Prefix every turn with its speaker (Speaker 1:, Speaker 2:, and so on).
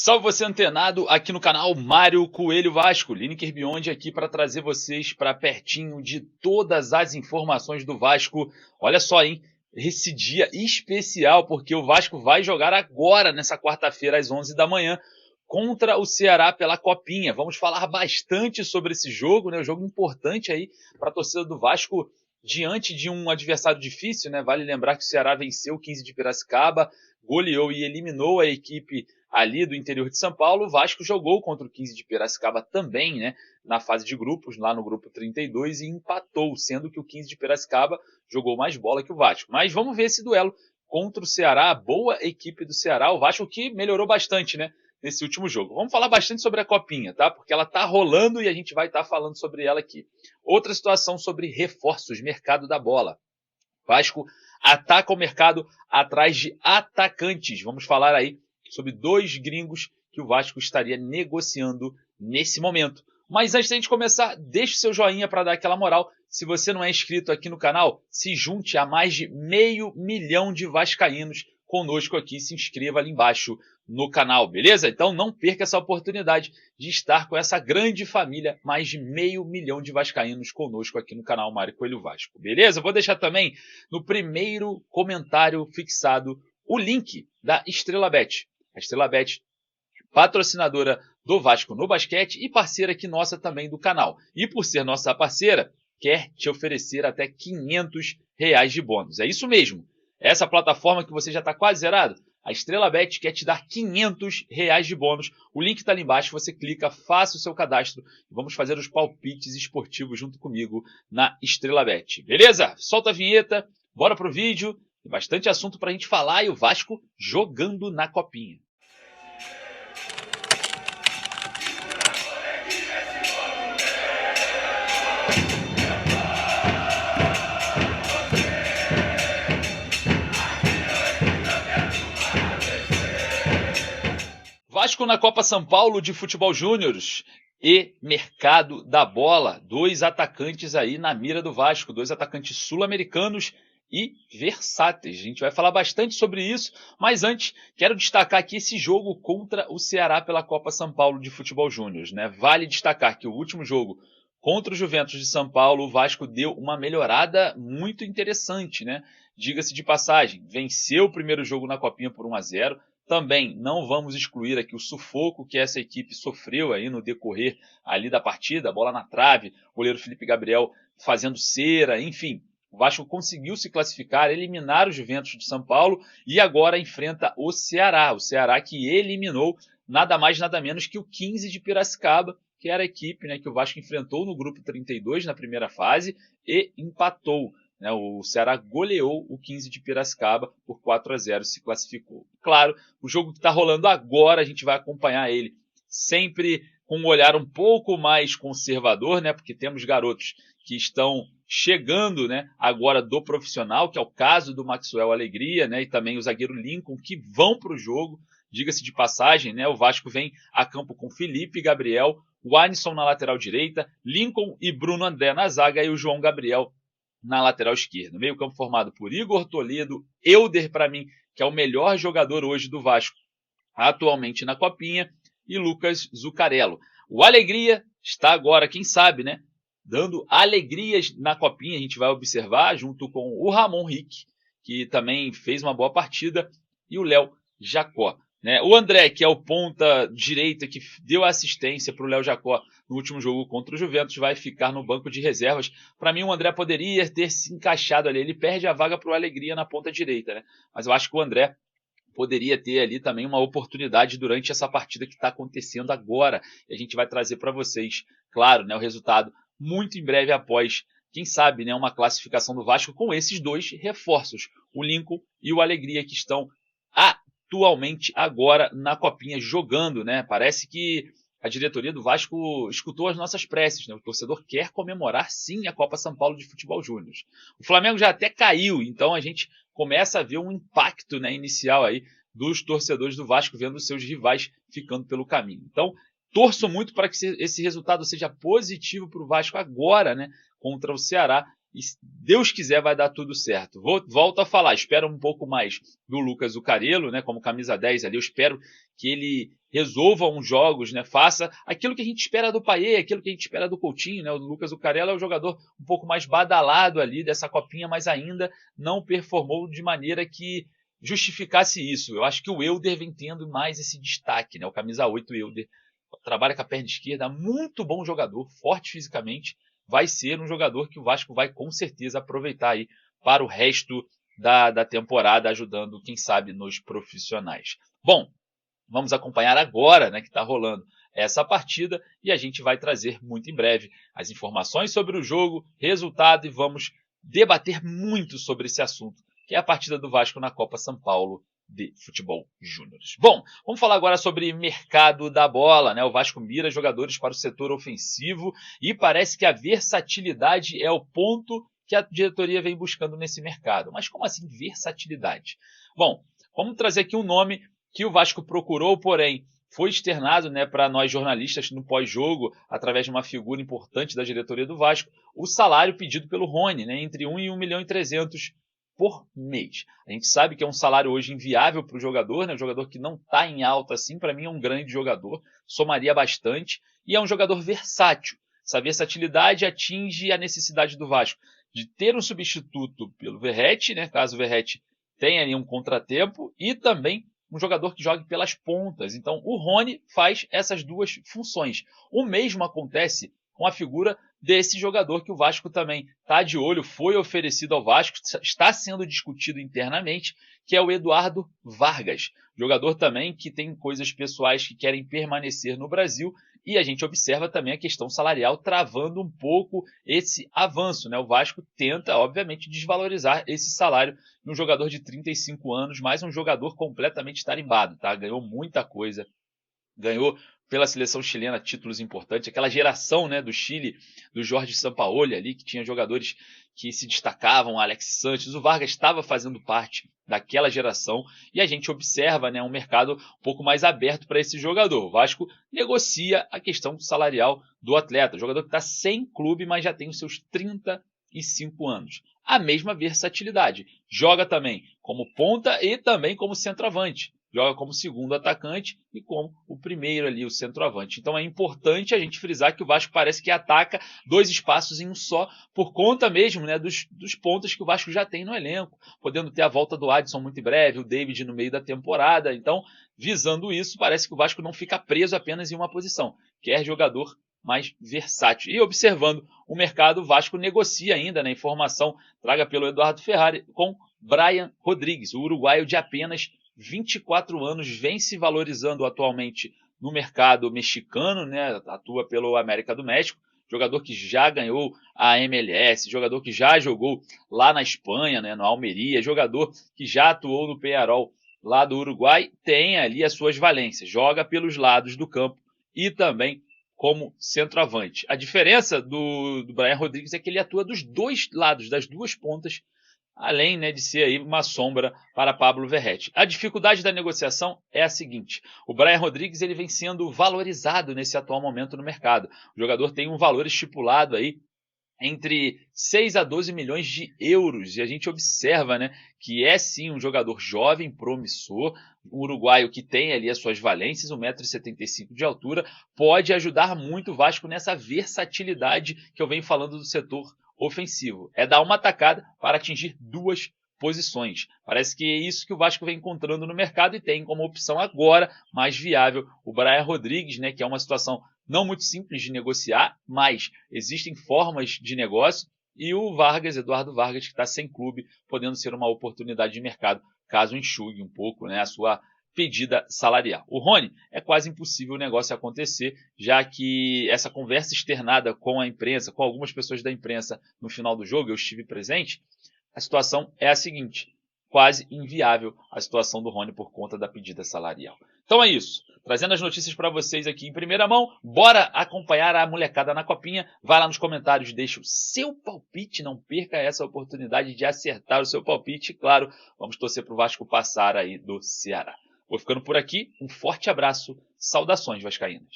Speaker 1: Salve você antenado aqui no canal Mário Coelho Vasco, Lineker Beyond aqui para trazer vocês para pertinho de todas as informações do Vasco. Olha só, hein? Esse dia especial porque o Vasco vai jogar agora, nessa quarta-feira às 11 da manhã, contra o Ceará pela Copinha. Vamos falar bastante sobre esse jogo, né? Um jogo importante aí para a torcida do Vasco diante de um adversário difícil, né? Vale lembrar que o Ceará venceu o 15 de Piracicaba, goleou e eliminou a equipe ali do interior de São Paulo. O Vasco jogou contra o 15 de Piracicaba também, né, na fase de grupos, lá no grupo 32, e empatou, sendo que o 15 de Piracicaba jogou mais bola que o Vasco. Mas vamos ver esse duelo contra o Ceará, a boa equipe do Ceará, o Vasco que melhorou bastante, né, nesse último jogo. Vamos falar bastante sobre a Copinha, tá? Porque ela tá rolando e a gente vai estar falando sobre ela aqui. Outra situação sobre reforços, mercado da bola. Vasco ataca o mercado atrás de atacantes. Vamos falar aí sobre dois gringos que o Vasco estaria negociando nesse momento. Mas antes da gente começar, deixe o seu joinha para dar aquela moral. Se você não é inscrito aqui no canal, se junte a mais de 500 mil de vascaínos conosco aqui. Se inscreva ali embaixo no canal, beleza? Então não perca essa oportunidade de estar com essa grande família, mais de 500 mil de vascaínos conosco aqui no canal Mário Coelho Vasco, beleza? Vou deixar também no primeiro comentário fixado o link da Estrela Bet. A Estrela Bet, patrocinadora do Vasco no basquete e parceira aqui nossa também do canal. E por ser nossa parceira, quer te oferecer até R$ 500 de bônus. É isso mesmo. Essa plataforma que você já está quase zerado, a Estrela Bet quer te dar R$ 500 de bônus. O link está ali embaixo, você clica, faça o seu cadastro e vamos fazer os palpites esportivos junto comigo na Estrela Bet. Beleza? Solta a vinheta, bora pro vídeo. Tem bastante assunto para a gente falar e o Vasco jogando na Copinha. Vasco na Copa São Paulo de Futebol Júnior e mercado da bola. Dois atacantes aí na mira do Vasco, dois atacantes sul-americanos e versáteis. A gente vai falar bastante sobre isso, mas antes quero destacar aqui esse jogo contra o Ceará pela Copa São Paulo de Futebol Júnior, né? Vale destacar que o último jogo contra o Juventus de São Paulo, o Vasco deu uma melhorada muito interessante, né? Diga-se de passagem, venceu o primeiro jogo na Copinha por 1-0. Também não vamos excluir aqui o sufoco que essa equipe sofreu aí no decorrer ali da partida, bola na trave, goleiro Felipe Gabriel fazendo cera, enfim. O Vasco conseguiu se classificar, eliminar o Juventus de São Paulo e agora enfrenta o Ceará que eliminou nada mais nada menos que o 15 de Piracicaba, que era a equipe, né, que o Vasco enfrentou no grupo 32 na primeira fase e empatou. O Ceará goleou o 15 de Piracicaba por 4-0, se classificou. Claro, o jogo que está rolando agora, a gente vai acompanhar ele sempre com um olhar um pouco mais conservador, né? Porque temos garotos que estão chegando, né, agora do profissional, que é o caso do Maxwell Alegria, né, e também o zagueiro Lincoln, que vão para o jogo. Diga-se de passagem, né, o Vasco vem a campo com Felipe Gabriel, o Alisson na lateral direita, Lincoln e Bruno André na zaga e o João Gabriel na lateral esquerda. Meio campo formado por Igor Toledo, Elder, para mim, que é o melhor jogador hoje do Vasco, atualmente na Copinha, e Lucas Zucarello. O Alegria está agora, quem sabe, né, dando alegrias na Copinha. A gente vai observar junto com o Ramon Rick, que também fez uma boa partida, e o Léo Jacó. O André, que é o ponta direita que deu assistência para o Léo Jacó no último jogo contra o Juventus, vai ficar no banco de reservas. Para mim, o André poderia ter se encaixado ali. Ele perde a vaga para o Alegria na ponta direita, né? Mas eu acho que o André poderia ter ali também uma oportunidade durante essa partida que está acontecendo agora. E a gente vai trazer para vocês, claro, né, o resultado muito em breve após, quem sabe, né, uma classificação do Vasco com esses dois reforços, o Lincoln e o Alegria, que estão atualmente agora na Copinha jogando, né? Parece que a diretoria do Vasco escutou as nossas preces, né? O torcedor quer comemorar sim a Copa São Paulo de Futebol Júnior. O Flamengo já até caiu, então a gente começa a ver um impacto, né, inicial aí dos torcedores do Vasco vendo os seus rivais ficando pelo caminho. Então, torço muito para que esse resultado seja positivo para o Vasco agora, né, contra o Ceará. E se Deus quiser, vai dar tudo certo. Volto a falar, espero um pouco mais do Lucas Zucarello, né, como camisa 10 ali. Eu espero que ele resolva uns jogos, né? Faça aquilo que a gente espera do Payet, aquilo que a gente espera do Coutinho, né? O Lucas Zuccarello é o jogador um pouco mais badalado ali dessa copinha, mas ainda não performou de maneira que justificasse isso. Eu acho que o Elder vem tendo mais esse destaque, né? O camisa 8 Elder trabalha com a perna esquerda, muito bom jogador, forte fisicamente, vai ser um jogador que o Vasco vai com certeza aproveitar aí para o resto da temporada, ajudando, quem sabe, nos profissionais. Bom, vamos acompanhar agora, né, que está rolando essa partida, e a gente vai trazer muito em breve as informações sobre o jogo, resultado, e vamos debater muito sobre esse assunto, que é a partida do Vasco na Copa São Paulo de Futebol Júnior. Bom, vamos falar agora sobre mercado da bola, né? O Vasco mira jogadores para o setor ofensivo e parece que a versatilidade é o ponto que a diretoria vem buscando nesse mercado. Mas como assim versatilidade? Bom, vamos trazer aqui um nome que o Vasco procurou, porém foi externado, né, para nós jornalistas no pós-jogo, através de uma figura importante da diretoria do Vasco, o salário pedido pelo Rony, né, entre 1 e 1 milhão e 300 por mês. A gente sabe que é um salário hoje inviável para o jogador, né, um jogador que não está em alta assim, para mim é um grande jogador, somaria bastante, e é um jogador versátil. Essa versatilidade atinge a necessidade do Vasco de ter um substituto pelo Verratti, né, caso o Verratti tenha ali um contratempo, e também um jogador que jogue pelas pontas. Então o Rony faz essas duas funções. O mesmo acontece com a figura desse jogador que o Vasco também está de olho, foi oferecido ao Vasco, está sendo discutido internamente, que é o Eduardo Vargas. Jogador também que tem coisas pessoais que querem permanecer no Brasil, e a gente observa também a questão salarial travando um pouco esse avanço, né? O Vasco tenta, obviamente, desvalorizar esse salário de um jogador de 35 anos, mas um jogador completamente tarimbado, tá? Ganhou muita coisa, ganhou pela seleção chilena títulos importantes, aquela geração, né, do Chile, do Jorge Sampaoli ali, que tinha jogadores que se destacavam, Alex Sanches, o Vargas estava fazendo parte daquela geração, e a gente observa, né, um mercado um pouco mais aberto para esse jogador. O Vasco negocia a questão salarial do atleta, o jogador que está sem clube, mas já tem os seus 35 anos. A mesma versatilidade, joga também como ponta e também como centroavante. Joga como segundo atacante e como o primeiro ali, o centroavante. Então é importante a gente frisar que o Vasco parece que ataca dois espaços em um só, por conta mesmo, né, dos pontas que o Vasco já tem no elenco, podendo ter a volta do Adson muito em breve, o David no meio da temporada. Então, visando isso, parece que o Vasco não fica preso apenas em uma posição, quer jogador mais versátil. E observando o mercado, o Vasco negocia ainda, na informação traga pelo Eduardo Ferrari, com Brian Rodrigues, o uruguaio de apenas 24 anos, vem se valorizando atualmente no mercado mexicano, né? Atua pelo América do México, jogador que já ganhou a MLS, jogador que já jogou lá na Espanha, né? No Almeria, jogador que já atuou no Peñarol lá do Uruguai, tem ali as suas valências, joga pelos lados do campo e também como centroavante. A diferença do Brian Rodrigues é que ele atua dos dois lados, das duas pontas, além, né, de ser aí uma sombra para Pablo Verratti. A dificuldade da negociação é a seguinte: o Brian Rodrigues ele vem sendo valorizado nesse atual momento no mercado. O jogador tem um valor estipulado aí entre 6 a 12 milhões de euros, e a gente observa, né, que é sim um jogador jovem, promissor, um uruguaio que tem ali as suas valências, 1,75 m de altura, pode ajudar muito o Vasco nessa versatilidade que eu venho falando do setor ofensivo. É dar uma atacada para atingir duas posições. Parece que é isso que o Vasco vem encontrando no mercado e tem como opção agora mais viável o Brian Rodrigues, né, que é uma situação não muito simples de negociar, mas existem formas de negócio, e o Vargas, Eduardo Vargas, que está sem clube, podendo ser uma oportunidade de mercado, caso enxugue um pouco, né, a sua pedida salarial. O Rony, é quase impossível o negócio acontecer, já que essa conversa externada com a imprensa, com algumas pessoas da imprensa no final do jogo, eu estive presente, a situação é a seguinte: quase inviável a situação do Rony por conta da pedida salarial. Então é isso, trazendo as notícias para vocês aqui em primeira mão. Bora acompanhar a molecada na copinha. Vai lá nos comentários, deixa o seu palpite, não perca essa oportunidade de acertar o seu palpite. E claro, vamos torcer para o Vasco passar aí do Ceará. Vou ficando por aqui, um forte abraço, saudações vascaínas.